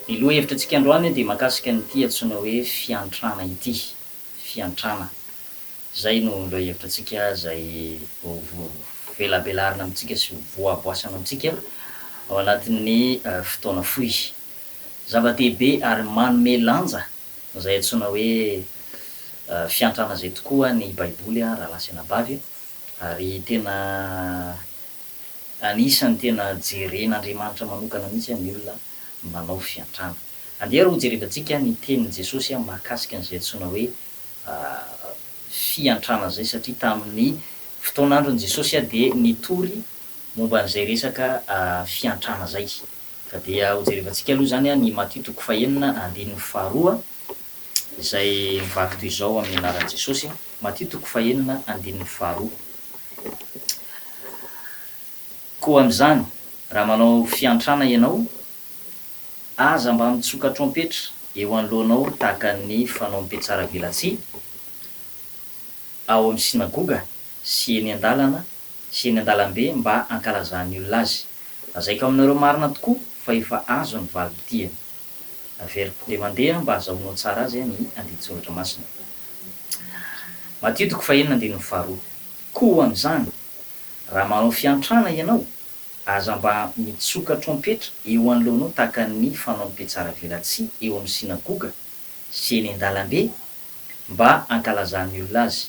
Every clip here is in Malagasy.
Ny lohahevitra antsika androany dia mahakasika an'ity antsoina hoe fiantrana ity, fiantrana. Zay no lohahevitra antsika zay velabelarina amintsika sy voaboasana amintsika ao anatin'ny fotoana fohy. Zava-dehibe ary manome lanja zay antsoina hoe fiantrana zay tokoa ny baiboly raha lasanabavy ary tena anisany tena jeren'Andriamanitra manokana mihitsy ny olona manao fiantrana. Andeha ro jerevantsika ny tenin'i Jesosy mahakasika an'izay antsoina hoe fiantrana zay satria tamin'ny fotoan'andron'i Jesosy de nitory momba an'izay resaka fiantrana zay. Ka dia ho jerevantsika aloha zany ny Matthieu 4:1-5 izay mivaky toy izao amin'ny anaran'i Jesosy. Matthieu 4:1-5. Koa am'zany raha manao fiantrana ianao, aza mba mitsoka trompetra eo anoloanao tahaka ny fanaom-piatsara velatsihy ao amin'ny sinagoga sy eny an-dàlana sy eny an-dalambe mba ankalazan'ny olona azy. Lazaiko aminareo marina tokoa fa efa azo ny valim-potiana. Averiko le mandeha mba azahoanao tsara azy ny andin-tsoratra masina. Matthieu 4:1-5. Koa am'zany raha manao fiantrana ianao, aza mba mitsoka trompetra eo anoloanao tahaka ny fanaom-piatsara velatsihy eo amin'ny sinagoga sy eny an-dalambe mba ankalazan'ny olona azy.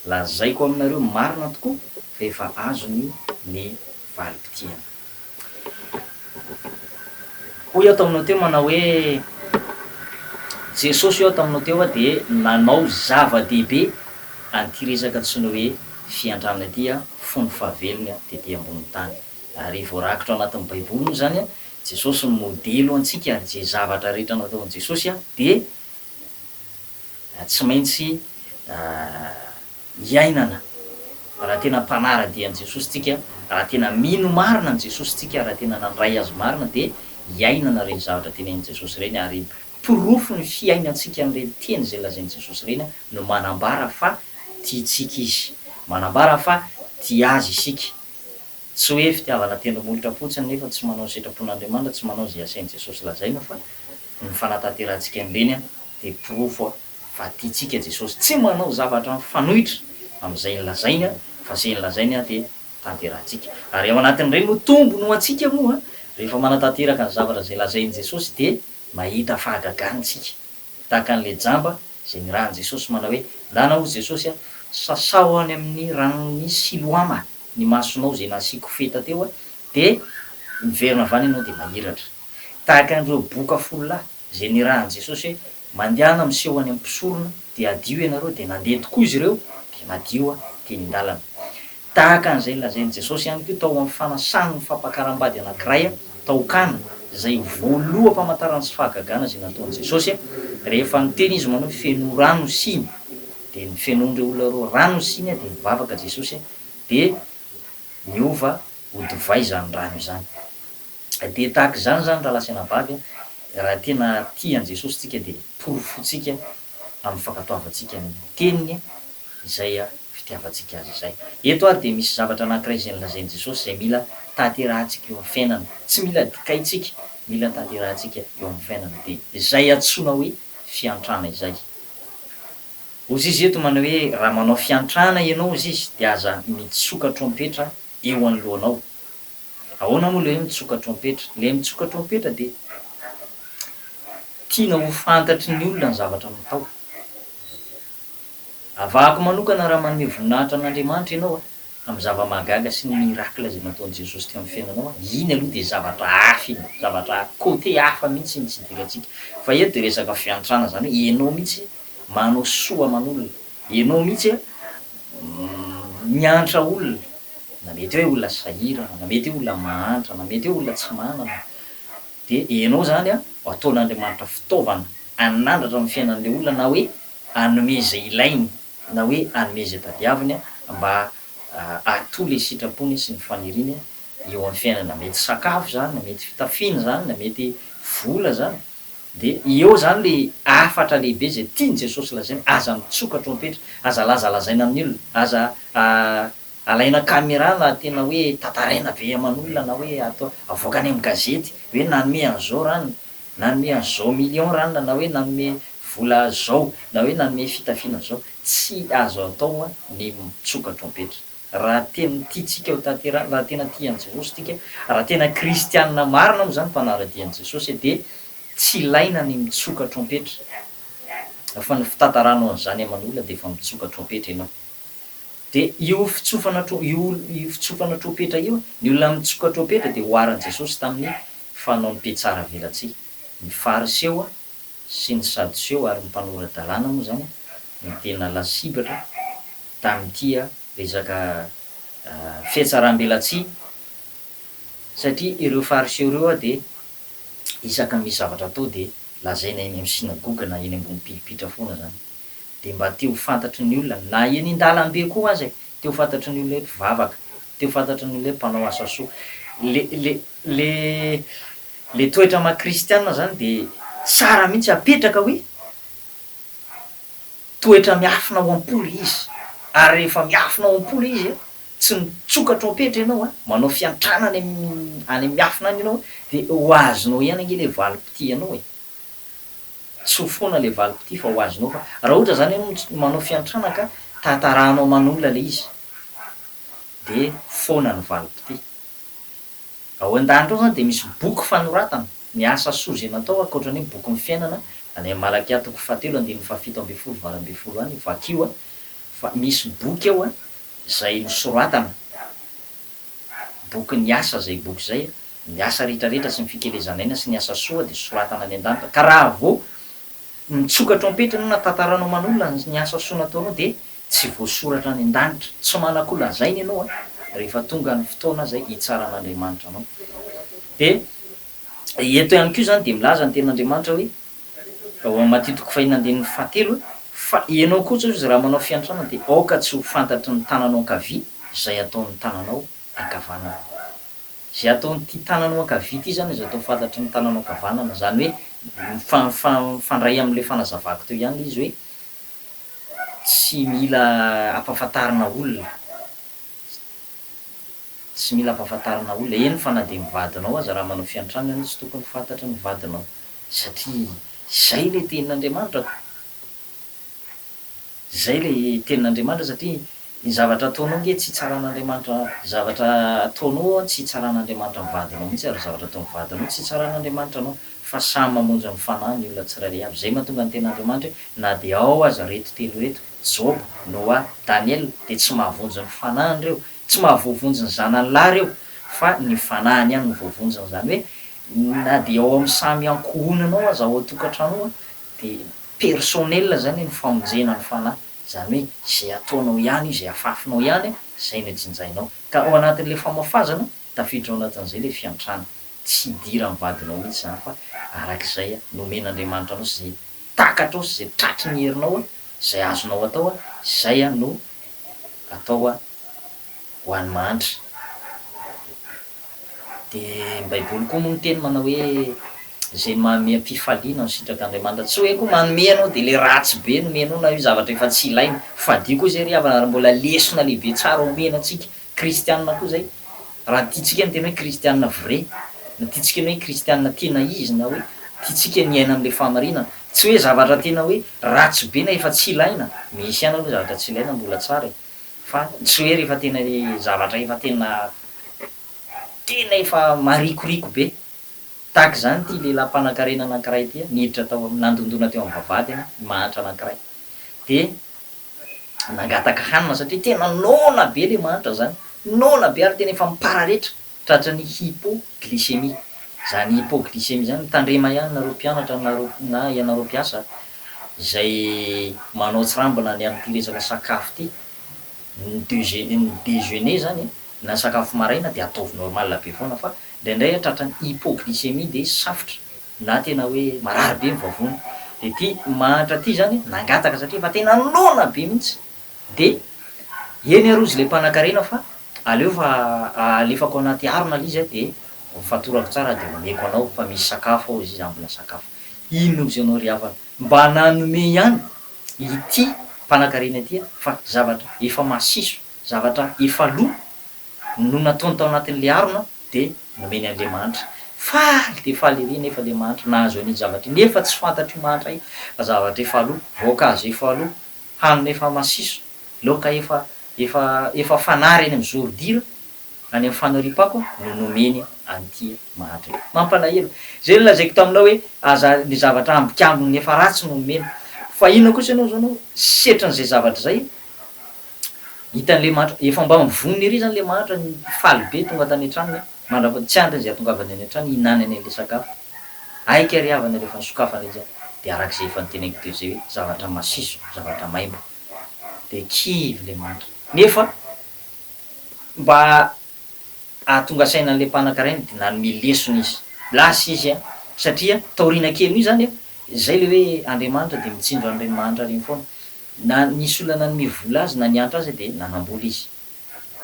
Lazaiko aminareo marina tokoa fa efa azony ny valim-potiana. Hoy ato aminao teo manao hoe Jesosy io ato aminao teo de nanao zava-dehibe an'ity resaka antsoina hoe fiantrana ity fony fahavelony tetỳ ambony tany. Ary voarakitra anatin'ny baiboly moa zany Jesosy ny modelo antsika ary zay zavatra rehetra nataon'i Jesosy de tsy maintsy hiainana raha tena mpanara-dian'i Jesosy tsika, raha tena mino marina an' Jesosy tsika, raha tena nandray azy marina de hiainana reny zavatra tenenin' Jesosy reny ary pirofo ny fiainantsika an'ireny teny zay lazain'i Jesosy reny no manambara fa tiantsika izy, manambara fa tia azy isika. Tsy hoe fitiavana tendromolotra fotsiny nefa tsy manao sitrapon'Andriamanitra, tsy manao zay asain'i Jesosy lazaina fa ny fanatanterantsika an'ireny de pirofo fa tiantsika Jesosy, tsy manao zavatra mifanohitra am'izay lazainy fa zay lazainy de tanterantsika. Ary ao anatin'ireny no tombono ho antsika moa rehefa manatanteraka ny zavatra zay lazain'i Jesosy de mahita fahagagantsika tahaka an'le jamba zay nirahan'i Jesosy manao hoe nanao Jesosy sasao any amin'ny ranon'ny Siloama ny masonao zay nasiako feta teo de miverina avany ianao de mahiratra. Tahaka an'ireo boka folo lahy zay nirahan'i Jesosy hoe mandehana miseho any am-pisorona de adio ianareo de nandeha tokoa izy ireo de madio teny an-dàlana. Tahaka an'izay lazain'i Jesosy ihany koa tao amin'ny fanasany ny fampakaram-bady anankiray taokana zay voaloham-pamantarana sy fahagagana zay nataon'i Jesosy rehefa niteny izy manao feno rano siny de ny fenondreo olona roa rano siny de mivavaka Jesosy de niova hodivay zany rano zany. De tahaka izany zany raha lasanabavy raha tena tian'i Jesosy tsika de porofotsika amin'ny fankatoavantsika ny teniny izay fitiavantsika azy izay. Eto ary de misy zavatra anankiray zay lazain'i Jesosy zay mila tanterahantsika eo amin'ny fiainana, tsy mila dikaintsika, mila tanterahantsika eo amin'ny fiainana de izay antsoina hoe fiantrana izay. Ozy izy eto manao hoe raha manao fiantrana ianao izy izy de aza mitsoka trompetra eo anoloanao. Ahoana moa le hoe mitsoka trompetra? Le mitsoka trompetra de tiana ho fantatry ny olona ny zavatra natao. Avahako manokana raha manome voninahitra an'Andriamanitra ianao amin'ny zava-mahagaga sy ny miracle zay nataon'i Jesosy teo amin'ny fiainanao iny aloha de zavatra hafa iny, zavatra côté hafa mihitsy iny tsy idirantsika. Fa eto de resaka fiantrana zany hoe ianao mihitsy manao soa aman'olona, ianao mihitsy miantra olona, na mety hoe olona sahirana, na mety hoe olona mahantra, na mety hoe olona tsy manana de ianao zany ataon'Andriamanitra fitaovana anandratra amin'ny fiainan'le olona na hoe hanome zay ilainy na hoe hanome zay tadiaviny mba ato le sitrapony sy ny faniriany eo amin'ny fiainana. Mety sakafo zany, na mety fitafiana zany, na mety vola zany de eo zany le afatra lehibe zay tian'i Jesosy lazaina, aza mitsoka trompetra, aza lazalazaina amin'ny olona, aza alaina caméra na tena hoe tantaraina be aman'olona na hoe atao avoaka any amin'ny gazety hoe nanome an'izao rano nanome an'zao million rano na hoe nanome vola zao na hoe nanome fitafiana zao tsy azo atao ny mitsoka trompetra raha tena tiatsika ho tanterahina raha tena tia an' Jesosy tika raha tena kristianina marina moa zany mpanaradia an' Jesosy de tsy ilaina ny mitsoka trompetra fa ny fitantaranao an'zany aman'olona de efa mitsoka trompetra ianao de io fitsofana io fitsofana trompetra io ny olona mitsoka trompetra de hoaran' Jesosy tamin'ny fanao ny mpiatsara velatsihy ny fariseo sy ny sadoseo ary ny mpanorad-dalàna moa zany ny tena lasibatra tamin'ity resaka fiatsaram-belatsihy satria ireo fariseo ireo de isaka misy zavatra atao de lazaina eny amin'ny sinagoga na eny ambony pilipitra foana zany de mba te ho fantatry ny olona na eny an-dalambe koa azy te ho fantatry ny olona hoe mpivavaka te ho fantatry ny olona hoe mpanao asa soa le toetra maha-kristianina zany de tsara mihitsy apetraka hoe toetra miafina ao am-poly izy ary rehefa miafina ao am-poly izy tsy mitsoka trompetra ianao manao fiantrana any miafina any ianao de ho azonao ihany ange le valim-pity anao tsy ho foana le valim-pity fa ho azonao fa raha ohatra zany ianao manao fiantrana ka tantarahanao manolona le izy de foana ny valim-pity ao an-danitra ao zany de misy boky fanoratana ny asa soa zay natao ankoatrany hoe boky ny fiainana any Malakia 7:7-8 any vakio fa misy boky ao zay nosoratana boky ny asa zay boky zay ny asa rehetrarehetra sy ny fikelezanaina sy ny asa soa de soratana any an-danitra ka raha vao mitsoka trompetra no natantaranao manolona ny asa soa nataonao de tsy voasoratra any an-danitra tsy manako lazaina ianao rehefa tonga ny fotoana zay hitsaran'Andriamanitra anao de eto ihany koa zany de milaza ny ten'Andriamanitra hoe ao Matitiko 5:7 fa ianao koa izy raha manao fiantrana de aoka tsy ho fantatry ny tananao ankavia zay ataon'ny tananao ankavanana zay ataon'ity tananao ankavia ity zany izy atao fantatry ny tananao ankavanana zany hoe fandray am'le fanazavako teo ihany izy hoe tsy mila ampahafantarina olona tsy mila ampahafantarina olona eny fa na de mivadinao aza raha manao fiantrana ianao tsy tokony fantatry ny vadinao satria zay le tenin'Andriamanitra zay le tenin'Andriamanitra satria ny zavatra ataonao nge tsy tsaran'Andriamanitra zavatra ataonao tsy tsaran'Andriamanitra mivadinao mihitsy ary zavatra atao mivadinao tsy tsaran'Andriamanitra anao fa samy mamonjy ny fanahy ny olona tsirairay aby zay mahatonga ny ten'Andriamanitra hoe na de ao aza reto telo reto Job, Noa, Daniel de tsy mahavonjy ny fanahiny reo tsy mahavoavonjy ny zanany lahy reo fa ny fanahiny ihany ny voavonjiny zany hoe na de ao amin'ny samy ankohonanao aza ao an-tokantrano de personnel zany ny famonjena ny fanahy zany hoe zay ataonao ihany zay afafinao ihany zay ny jinjainao ka ao anatin'le famafazana tafiditra ao anatin'izay le fiantrana tsy hidira mivadinao mihitsy zany fa arak'izay nomen'Andriamanitra anao sy zay takatra ao sy zay tratry ny herinao zay azonao atao zay no atao ho an'ny manitra de ny baiboly koa moa ny teny manao hoe zay manome am-pifaliana ny sitrak'Andriamanitra tsy hoe koa manome anao de le ratsy be nomenao na io zavatra efa tsy ilaina fadio koa zay ry havana raha mbola lesona lehibe tsara omena antsika kristianina koa zay raha tiatsika ny tena hoe kristianina vrai na tiatsika ny hoe kristianina tena izy na hoe tiatsika ny aina am'le famarinana tsy hoe zavatra tena hoe ratsy be na efa tsy ilaina misy ihany aloha zavatra tsy ilaina mbola tsara fa tsy hoe rehefa tena zavatra efa tena efa marikoriko be tahaka zany ty lehilahy mpanankarena anankiray ty niditra tao nandondona teo amin'ny vavahady mahantra anankiray de nangataka hanina satria tena nona be le mahantra zany nona be ary tena efa mipararetra tratra ny hypoglycémie zany hypoglycémie zany tandrema ihany nareo mpianatra na ianareo mpiasa zay manao tsirambina ny am'ty resaka sakafo ty ny déjeuner zany na sakafo maraina de ataovy normal be foana fa ndraindray tratra ny hypoglycémie de safotra na tena hoe marary be mivavony de ty mahantra ty zany nangataka satria fa tena nona be mihitsy de eny arozy le mpanankarena fa aleo fa alefako anaty harona le izy de fatorako tsara de omeko anao fa misy sakafo ao izy ambona sakafo ino izy anao ry havana mba nanome ihany ity mpanankarena ty fa zavatra efa masiso zavatra efa lo no nataony tao anatin'le harona de nomeny Andriamanitra faly de faly ery nefa le manitra nahazo an'iny zavatra nefa tsy fantatry manitra io fa zavatra efa aloha voankazo efa aloha hanina efa masiso laoka efa fanary eny amin'ny zorodira any amin'ny fanariam-pako no nomeny an'ity manitra mampalahelo zay no lazaiko taminao hoe aza ny zavatra ambikambiny nefa ratsy no nomena fa inona kosa ianao zao anao setran'izay zavatra zay hitan'le manitra efa mba mivonona ery zany le manitra ny faly be tonga tany an-tranony mandrapa tsy andriny zay atongavany any an-trano hinanany an'le sakafo aika ry havana rehefa nisokafana izy de arak'izay efa niteneko teo zay hoe zavatra masiso zavatra maimbo de kivy le manitra nefa mba ahatonga saina an'le mpanan-karaina de nanome lesona izy lasa izy a satria taoriana kely io zany a zay le hoe Andriamanitra de mitsinjo Andriamanitra reny foana na nisy olona nanome vola azy na nianatra azy de nanambola izy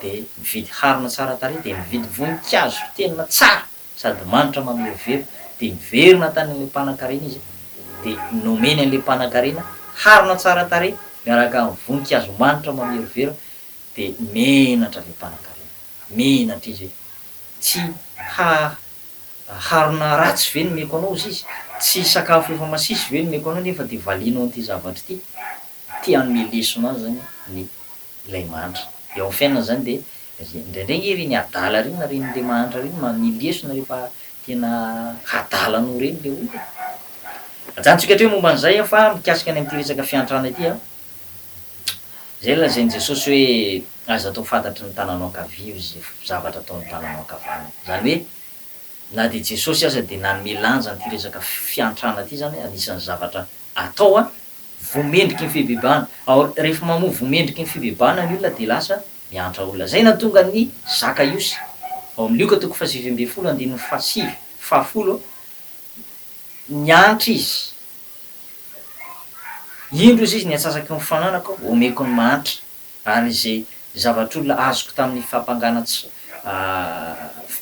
de mividy harina tsara tarehy de mividy voninkazo tena tsara sady manitra mamerovero de miverina tany an'le mpanan-karena izy de nomeny an'le mpanan-karena harina tsara tarehy miaraka amin'ny voninkazo manitra mamerovero de menatra le mpanan-karena menatra izy hoe tsy harina ratsy ve nomeko anao izy izy tsy sakafo efa masisy ve nomeko anao nefa de valinao an'ity zavatra ity ty anome lesona azy zany ny ilay manitra eo amin'ny fiainana zany de indraindray reny adala reny na renyle manitra reny many lesona rehefa tena hadalanao reny le olo ajanontsika hatreo momba an'izay fa mikasika any am'ty resaka fiantrana ity a zay lazain'i Jesosy hoe aza atao fantatry ny tananao ankavia izy zavatra ataon'ny tananao ankavana zany hoe na de Jesosy aza de nanome lanja n'ty resaka fiantrana ty zany anisan'ny zavatra atao a vomendriky ny fibebahana ao rehefa mamoa vomendriky ny fibebahana ny olona de lasa miantra olona zay na tonga ny Zakaiosy ao amin'ny Lioka toko fahasivy amby folo andininy fahasivy fahafolo niantra izy indro izy ny atsasaky ny fananako omeko ny manitra ary zay zavatr'olona azoko tamin'ny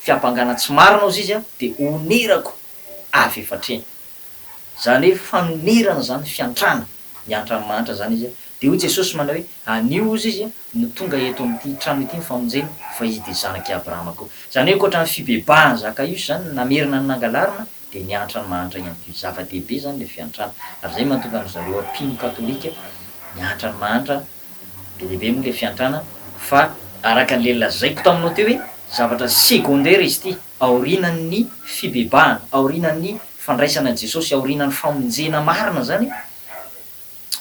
fiampangana tsy marinao izy a de onerako avy efatreny zany hoe fanonerana zany fiantrana miantra ny manitra zany izy a de hoy Jesosy manao hoe anio izy izy a no tonga eto amin'ity trano ity ny famonjena fa izy de zanaky Abrahama koa zany hoe ankoatra ny fibebahany Zakaiosy zany namerina ny nangalarina de niantra ny manitra ihany koa zava-dehibe zany le fiantrana ary zay mahatonga an'zareo ampino katolika miantra ny manitra be lehibe moa le fiantrana fa araka an'le lazaiko taminao teo hoe zavatra secondaire izy ity aorinan'ny fibebahana aorinan'ny fandraisana Jesosy aorinan'ny famonjena marina zany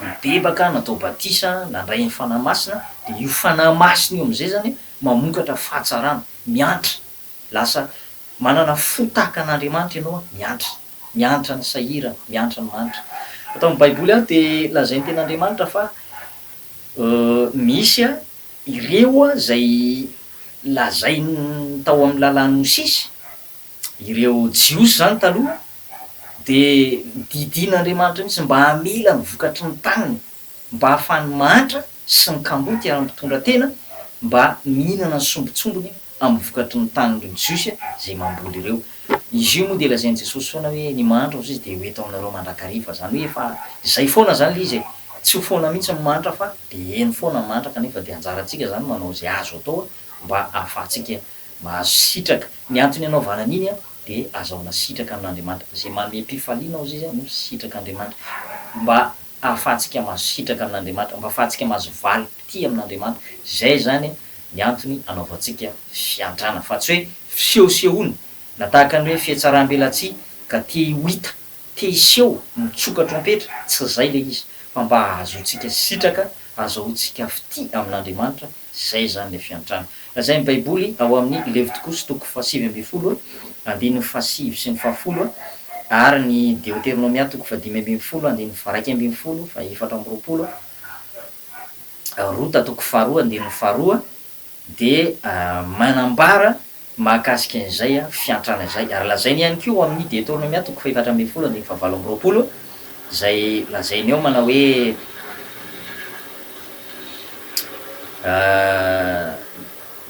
mibebaka natao batisa nandray ny fanahy masina de io fanahy masina io am'izay zany mamokatra fahatsarana miantra lasa manana fotaka an'Andriamanitra ianao miantra ny sahira miantra ny manitra atao amin'ny baiboly a de lazain'ny ten'Andriamanitra fa misy a ireo a zay lazay tao amin'ny lalàn'ny Mosisy ireo jiosy zany taloha de didin'Andriamanitra mihitsy mba hamela ny vokatry ny taniny mba hahafany manitra sy ny kamboty ary-mitondra tena mba mihinana ny sombotsombony amin'ny vokatry ny tanindreo jiosy zay mamboly ireo izy io moa de lazain'i Jesosy foana hoe ny manitra izy de hoeto aminareo mandrakariva zany hoe efa zay foana zany le izy tsy ho foana mihitsy ny manitra fa de eny foana ny manitra kanefa de anjarantsika zany manao zay azo atao mba ahafahantsika mahazo sitraka ny antony anaovana an'iny a de azahoana sitraka amin'Andriamanitra zay manome mpifaliana ao izy no sitraka Andriamanitra mba ahafahantsika mahazo sitraka amin'Andriamanitra mba ahafahantsika mahazo valim-pity amin'Andriamanitra zay zany ny antony anaovantsika fiantrana fa tsy hoe fisehosehoana na tahaka ny hoe fihetsaram-belatsia ka te hita te hiseho mitsoka trompetra tsy zay le izy fa mba ahazoantsika sitraka azahoantsika fity amin'Andriamanitra zay zany le fiantrana lazay ny baiboly ao amin'ny Levitikosy toko fahasivy amby folo andininy fahasivy sy ny fahafolo ary ny Deutéronomia toko fahadimy amby folo andininy faraiky amby folo fa efatra amby roapolo Rota toko faharoa andininy faharoa de manambara mahakasika an'izay a fiantrana izay ary lazainy ihany koa amin'ny Deutéronomia toko faefatra amby folo andininy fahavalo amby roapolo zay lazainy ao manao hoe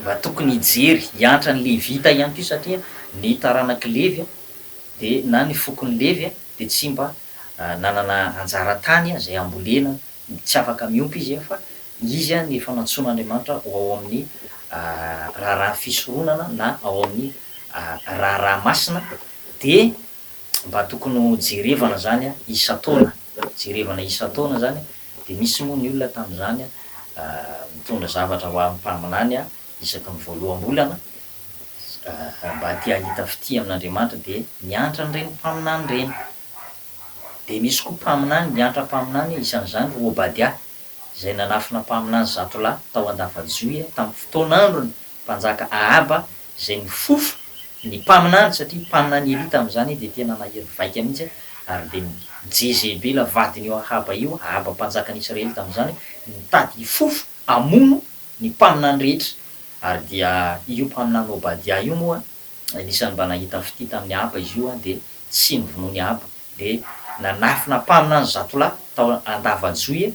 mba tokony hijery hiantra ny Levita ihany koa satria ny taranaky Levy de na ny fokon'ny Levy de tsy mba nanana anjara-tany zay ambolena tsy afaka miompy izy fa izy a ny efa nantsoan'Andriamanitra ao amin'ny raharaha fisoronana na ao amin'ny raharaha masina de mba tokony ho jerevana zany a isa-taona, jerevana isa-taona zany de misy moa ny olona tam'zany a mitondra zavatra ho amin'ny mpaminany a isaky ny voalohambolana mba ty ahita fity amin'Andriamanitra de mianatra an'ireny mpaminany reny. De misy koa mpaminany mianatra mpaminany isan'izany Obadia zay nanafina mpaminany 100 lahy tao Andavajioy tamin'ny fotoan'androny mpanjaka Ahaba zay ny fofo ny mpaminany satria mpaminany Eli tam'zany de tena nahery vaika mihitsy ary de Jezebela vadiny io Ahaba io, Ahaba mpanjakan'Israely tam'zany nitady fofo amono ny mpaminany rehetra ary dia io mpaminany Obadia io moa anisan'ny mba nahita fity tamin'ny Ahaba izy io de tsy nivonoany Ahaba de nanafina mpaminany 100 lahy tao Andavajioy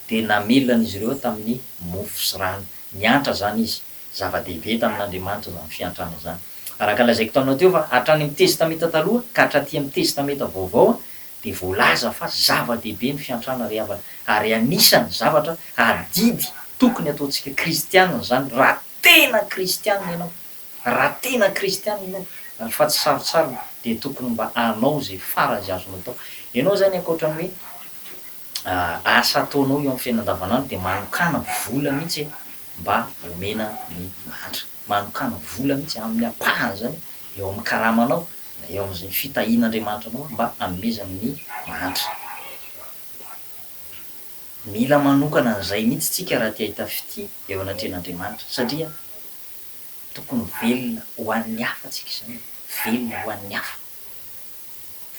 de namelona izy ireo tamin'ny mofo sy rano. Nianatra zany izy, zava-dehibe tamin'Andriamanitra zany fiantrana zany. Araka lazaiko taminao teo fa hatrany amin'ny testamenta taloha ka hatraty amin'ny testamenta vaovao de voalaza fa zava-dehibe ny fiantrana rehavana ary anisany zavatra adidy tokony ataontsika kristianina zany raha tena kristianina ianao, raha tena kristianina ianao fa tsy sarotsarona de tokony mba hanao zay farazy azonao atao. Ianao zany ankoatran'ny hoe asa ataonao eo amin'ny fiainana andavanandro de manokana vola mihitsy mba omena ny mantra, manokana vola mihitsy amin'ny apahany zany eo amin'ny karamanao na eo amin'izay fitahian'Andriamanitra anao mba hanomezana ny mantra. Mila manokana an'izay mihitsy tsika raha ty ahita fity eo anatrehan'Andriamanitra satria tokony velona ho an'ny hafa tsika zany, velona ho an'ny hafa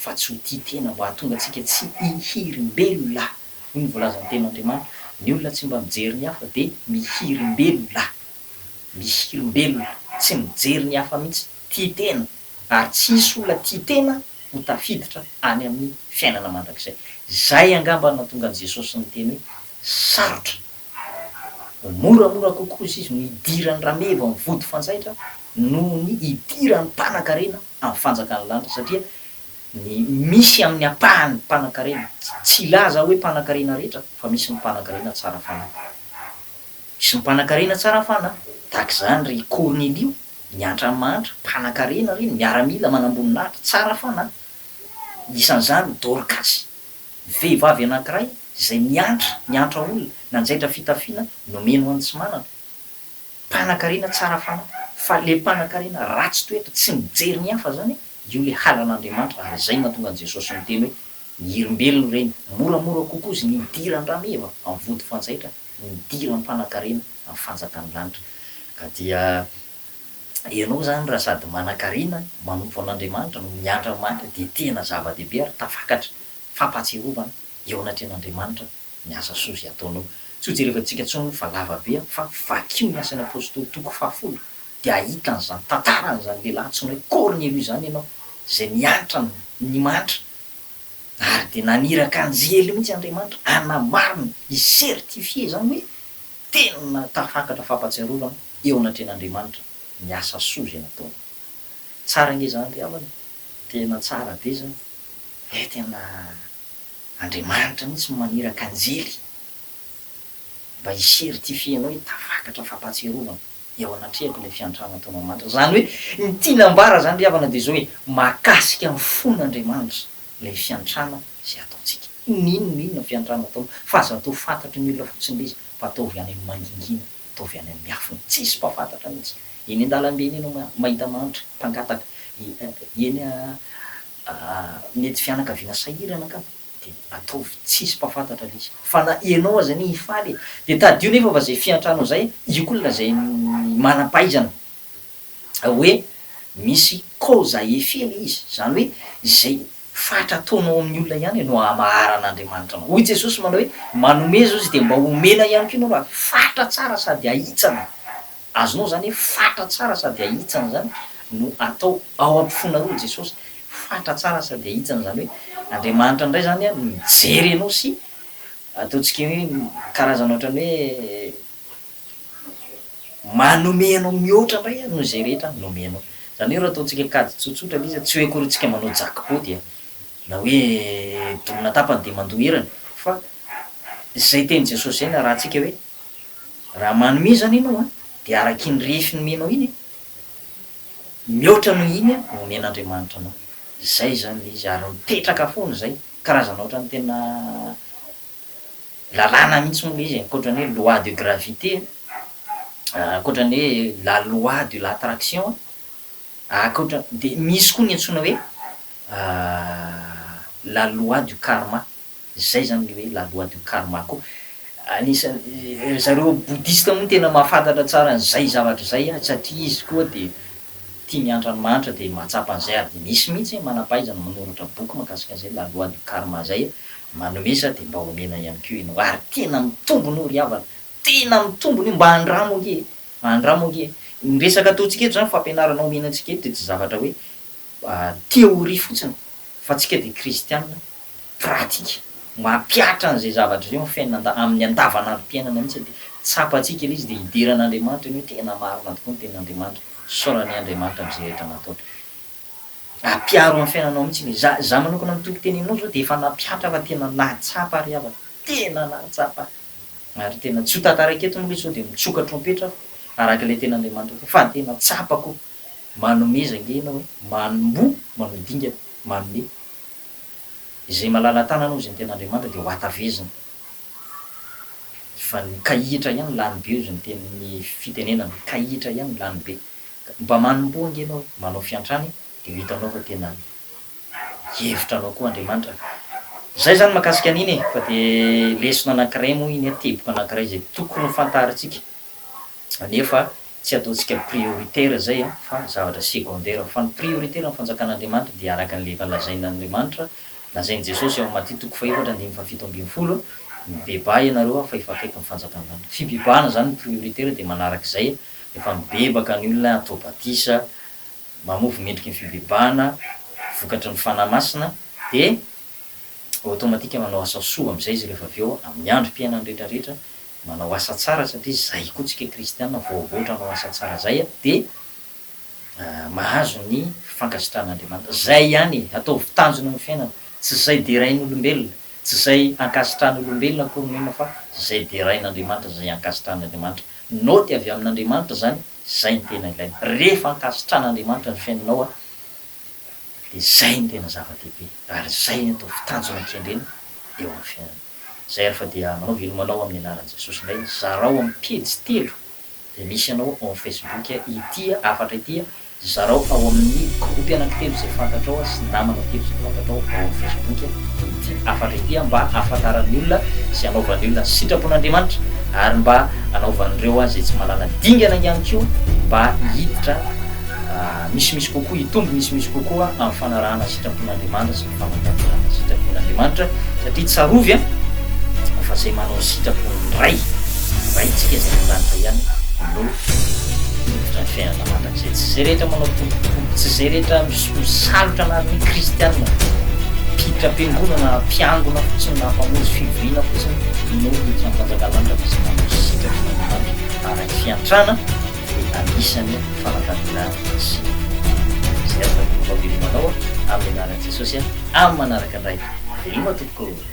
fa tsy ho tia tena mba hahatonga antsika tsy hihirim-belona. Hoy ny voalazan'ny tenin'Andriamanitra, ny olona tsy mba mijery ny hafa de mihirim-belona, mihirim-belona, tsy mijery ny hafa mihitsy, tia tena ary tsisy olona tia tena ho tafiditra any amin'ny fiainana mandrakizay. Zay angamba nahatonga an'i Jesosy niteny hoe sarotra, moramora kokoa izy no hidiran'ny rameva amin'ny vody fanjaitra noho ny hidiran'ny mpanan-karena amin'ny fanjakan'ny lanitra satria ny misy amin'ny apahany mpanan-karena tsy laza hoe mpanan-karena rehetra fa misy ny mpanan-karena tsara fanahy, misy ny mpanan-karena tsara fanahy tahaka zany ry Kornelio nianatra amin'ny mantra, mpanan-karena reny miaramila manamboninahitra tsara fanahy. Isan'izany Dorcas vehivavy anankiray zay nianatra olona nanjaitra fitafiana nomeno any tsy manana, mpanan-karena tsara fanahy. Fa le mpanan-karena ratsy toetra tsy mijery ny hafa zany io le halan'Andriamanitra ary zay mahatonga an' Jesosy miteny hoe mihirim-belona reny, moramora kokoa izy nidiran'ny rameva amin'ny vody fanjaitra nidiran'ny mpanan-karena amin'ny fanjakan'ny lanitra. Ka dia ianao zany raha sady manan-karena manompo an'Andriamanitra no mianatra mantra de tena zava-dehibe ary tafakatra fampatsiarovana eo anatrehan'Andriamanitra ny asa soa zay ataonao. Tsy ho jerevantsika tsony fa lavabe fa vakio ny asan'ny apôstôly toko 10 de ahitan'zany tantaran'zany lehilahy antsoina hoe Kornelio zany ianao zay nianatra ny mantra ary de naniraka anjely mihitsy Andriamanitra anamarina isertifie zany hoe tena tafakatra fampatsiarovana eo anatrehan'Andriamanitra ny asa soa zay nataony. Tsara nge zany rehavana, tena tsara be zany hoe tena Andriamanitra mihitsy maniraka anjely mba hisertifienao hoe tafakatra fampatsiarovana eo anatrehako le fiantrana ataonao mantra. Zany hoe ny tinambara zany rehavana de zao hoe mahakasika ny fon'Andriamanitra le fiantrana zay ataontsika. Ninona fiantrana ataonao fa aza atao fantatry ny olona fotsiny le izy fa ataovy any amin'ny mangingina, ataovy any amin'ny afony, tsisy mpafantatra mihitsy. Eny an-dalambe eny ianao mahita manitra mpangataka eny mety fianakaviana sahirana ka de ataovy tsisy mpafantatra le izy fa na ianao aza ny hifaly de tadio nefa fa zay fiantranao zay io koa lazay manam-pahaizana hoe misy cause effet le izy, zany hoe zay fatra ataonao amin'ny olona ihany no hamaharan'Andriamanitra anao. Hoy Jesosy manao hoe manome zao izy de mba omena ihany koa ianao raha fatra tsara sady ahitsana. Azonao zany hoe fatra tsara sady ahitsana zany no atao ao am-pifona roa Jesosy, fatra tsara sady ahitsana zany hoe Andriamanitra indray zany a mijery anao sy ataontsika hoe karazana ohatrany hoe manome anao mihoatra indray no zay rehetra nomenao. Zany hoe raha ataontsika kady tsotsotra le izy tsy hoe akory tsika manao jackpot na hoe domina tapany de mandoherana fa zay teny Jesosy zay na raha tsika hoe raha manome zany ianao a de araky ny refy nomenao iny mihoatra noho iny a no omen'Andriamanitra anao. zay zany le izy ary mipetraka foana zay karazana ohatrany tena lalàna mihitsy moa le izy ankoatran'ny hoe loi de gravité ankoatran'ny hoe la loi de l'attraction ankoatra de misy koa ny antsoina hoe la loi du karma zay zany le hoe la loi du karma koa anisany zareo bouddhiste moa tena mahafantatra tsara an'zay zavatra zay satria izy koa de tia miantra anymanitra de mahatsapa an'izay ary de misy mihitsy manam-pahaizana manoratra boky mahakasika an'izay la loi du karma zay manomesa de mba homena ihany keo ianao ary tena mitombony io ry havana tena mitombony io mba andramo gie miresaka ataontsika eto zany fampianarana omena antsika eto de tsy zavatra hoe théorie fotsiny fa tsika de kristianina pratika mampiatra an'izay zavatra zay fiainana amin'ny andavanandrom-piainana mihitsy de tsapatsika le izy de hidiran'andriamanitra iny hoe tena marina tokoa ny ten'andriamanitra saorany andriamanitra am'zay rehetra nataotra ampiaro amin'ny fiainanao mihitsy le za manokana mitoko teninao zao de efa nampiatra fa tena nahatsapa ry havana tena nahatsapa ary tena tsy ho tataraiky eto moa le zao de mitsoka trompetra arak'le ten'andriamanitra fa tena tsapako manomeza ngena hoe manombo manodinga manome izay malala tananao zay ny ten'andriamanitra de ho atavezina fa ny kahitra ihany lany be io zay ny tenin'ny fitenenana kahitra ihany lany be mba manombo angenao manao fiantrany de ho hitanao fa tena hevitranao koa andriamanitra zay zany mahakasika an'iny fa de lesona anankiray moa iny teboka anankiray zay tokony ho fantaritsika nefa tsy ataontsika prioritaire zay fa zavatra secondaire fa ny prioritaire ny fanjakan'andriamanitra de araka an'le efa lazain'andriamanitra lazain'i jesosy ao am'Matteo toko faefatra andimy fafito ambin'ny folo mibeba ianareo fa efa akaiky ny fanjakan'andriamanitra fibebahana zany ny prioritaire de manarak'izay efa mibebaka ny olona atao batisa mamofo mendriky ny fibebahana vokatry ny fanahy masina de automatika manao asa soa am'izay izy rehefa avy eo amin'ny androm-piainany rehetrarehetra manao asa tsara satria zay koa tsika kristianina voavoatra manao asa tsara zay de mahazo ny fankasitran'andriamanitra zay ihany ataovy tanjona amin'ny fiainana tsy zay de rain'olombelona tsy zay ankasitran'olombelona koronena fa zay de rain'andriamanitra zay ankasitran'andriamanitra nao ty avy amin'andriamanitra zany zay ny tena ilaina rehefa ankasitran'andriamanitra ny fiainanao de zay ny tena zava-dehibe ary zay ny atao fitanjona ankendreny eo amin'ny fiainana zay ary fa dia manao velomanao amin'ny anaran'i jesosy indray zarao amin'ny pejy telo de misy anao en facebook itya afatra itya zarao ao amin'ny groupe anankitelo zay fantatrao sy namana telo zay fantatrao ao amin'ny facebook ity afatra itya mba afantaran'ny olona sy anaovan'ny olona sitrapon'andriamanitra ary mba anaovan'ireo zay tsy malala dingana ihany keo mba hiditra misimisy kokoa hitombo misimisy kokoa amin'ny fanarahana sitrapon'andriamanitra sy famantarana sitrapon'andriamanitra satria tsarovy fa zay manao sitrapony ray tsika zay miranitra ihany no hiditra ny fiainana mandrak'izay tsy zay rehetra manao tombotombo tsy zay rehetra misalotra anariny kristianina mpiditra am-piangonana mpiangona fotsiny na mpamonjy fivoriana fotsiny no hiditra ny fanjakalanitra fa zay manao sitrapon'andriamanitra araky fiantrana de anisany fanantanina sy zay afa manao velomanao amin'ny anaran'i jesosy amin'ny manaraka indray veloma tompoko